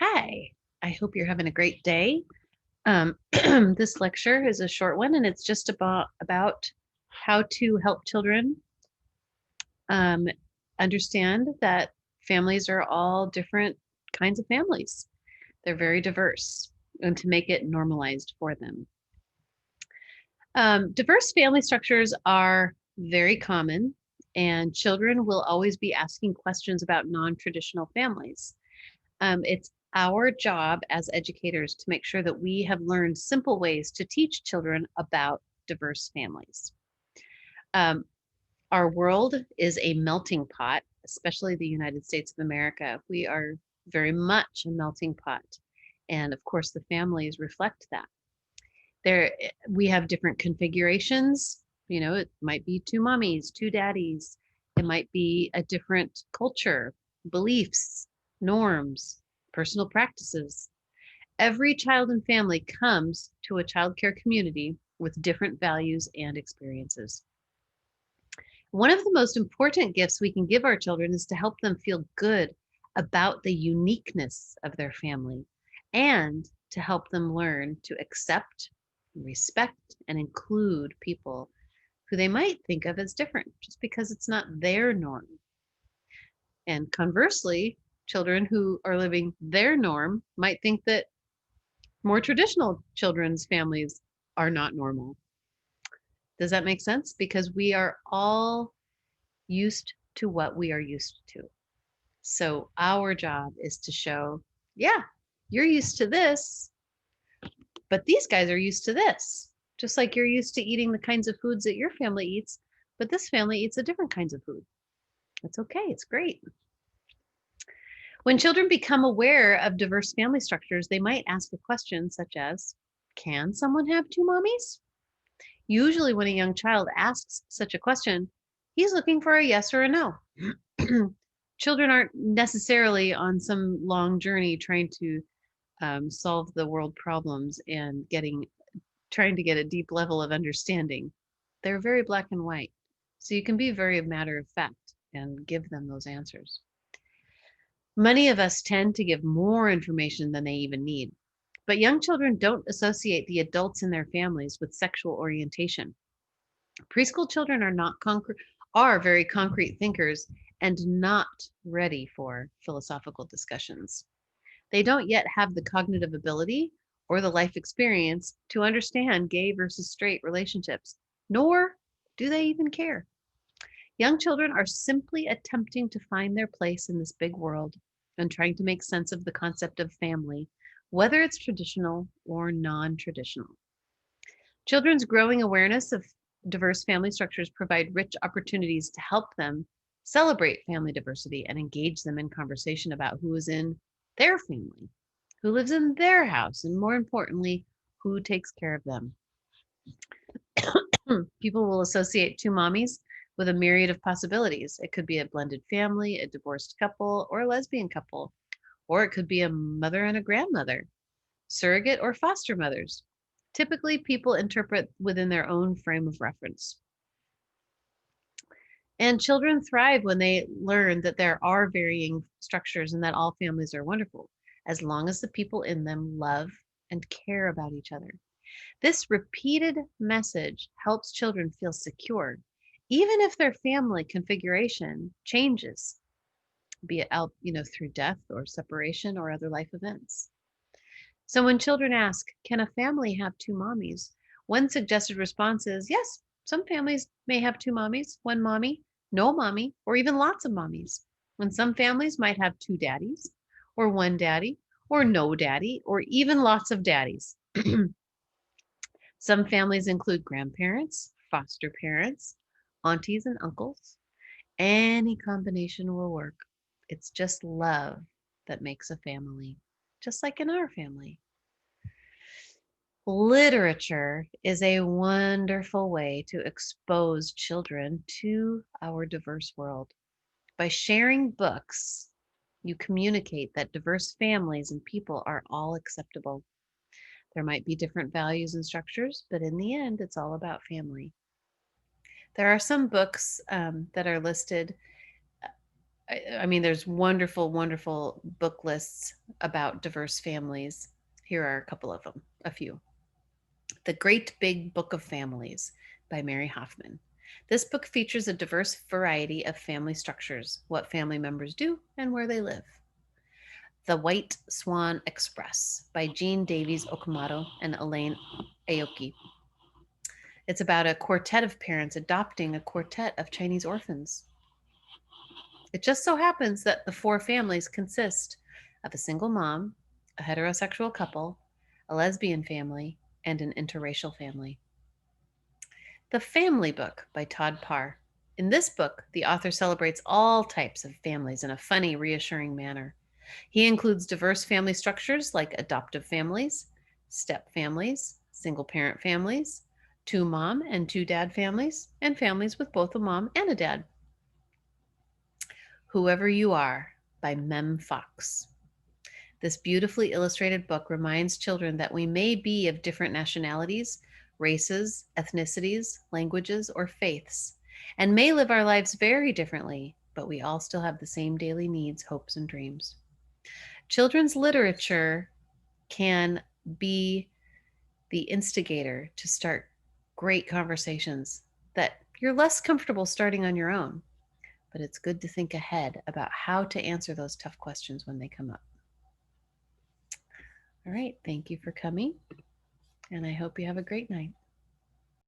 Hi, I hope you're having a great day. This lecture is a short one, and it's just about how to help children um, understand that families are all different kinds of families. They're very diverse, and to make it normalized for them. Diverse family structures are very common, and children will always be asking questions about non-traditional families. It's our job as educators to make sure that we have learned simple ways to teach children about diverse families. Um, our world is a melting pot, especially the United States of America. We are very much a melting pot. And of course, the families reflect that. We have different configurations. You know, it might be two mommies, two daddies. It might be a different culture, beliefs, norms, personal practices. Every child and family comes to a childcare community with different values and experiences. One of the most important gifts we can give our children is to help them feel good about the uniqueness of their family and to help them learn to accept, respect, and include people who they might think of as different just because it's not their norm. And conversely, children who are living their norm might think that more traditional children's families are not normal. Does that make sense? Because we are all used to what we are used to. So our job is to show, yeah, you're used to this, but these guys are used to this. Just like you're used to eating the kinds of foods that your family eats, but this family eats a different kinds of food. It's okay. It's great. When children become aware of diverse family structures, they might ask a question such as, can someone have two mommies? Usually, when a young child asks such a question, he's looking for a yes or a no. Children aren't necessarily on some long journey trying to solve the world problems and trying to get a deep level of understanding. They're very black and white. So you can be very matter of fact and give them those answers. Many of us tend to give more information than they even need. But young children don't associate the adults in their families with sexual orientation. Preschool children are very concrete thinkers and not ready for philosophical discussions. They don't yet have the cognitive ability or the life experience to understand gay versus straight relationships, nor do they even care. Young children are simply attempting to find their place in this big world and trying to make sense of the concept of family, whether it's traditional or non traditional. Children's growing awareness of diverse family structures provide rich opportunities to help them celebrate family diversity and engage them in conversation about who is in their family, who lives in their house, and more importantly, who takes care of them. People will associate two mommies with a myriad of possibilities. It could be a blended family, a divorced couple, or a lesbian couple, or it could be a mother and a grandmother, surrogate or foster mothers. Typically, people interpret within their own frame of reference. And children thrive when they learn that there are varying structures and that all families are wonderful, as long as the people in them love and care about each other. This repeated message helps children feel secure, even if their family configuration changes, be it out, through death or separation or other life events. So when children ask, can a family have two mommies? One suggested response is, yes, some families may have two mommies, one mommy, no mommy, or even lots of mommies. And some families might have two daddies, or one daddy, or no daddy, or even lots of daddies. Some families include grandparents, foster parents, aunties, and uncles. Any combination will work. It's just love that makes a family, just like in our family. Literature is a wonderful way to expose children to our diverse world. By sharing books, you communicate that diverse families and people are all acceptable. There might be different values and structures, but in the end, it's all about family. There are some books that are listed. I mean, there's wonderful, wonderful book lists about diverse families. Here are a couple of them, a few. The Great Big Book of Families by Mary Hoffman. This book features a diverse variety of family structures, what family members do, and where they live. The White Swan Express by Jean Davies Okamoto and Elaine Aoki. It's about a quartet of parents adopting a quartet of Chinese orphans. It just so happens that the four families consist of a single mom, a heterosexual couple, a lesbian family, and an interracial family. The Family Book by Todd Parr. In this book, the author celebrates all types of families in a funny, reassuring manner. He includes diverse family structures like adoptive families, step families, single parent families, two mom and two dad families, and families with both a mom and a dad. Whoever You Are by Mem Fox. This beautifully illustrated book reminds children that we may be of different nationalities, races, ethnicities, languages, or faiths, and may live our lives very differently, but we all still have the same daily needs, hopes, and dreams. Children's literature can be the instigator to start great conversations that you're less comfortable starting on your own, but it's good to think ahead about how to answer those tough questions when they come up. All right, thank you for coming, and I hope you have a great night.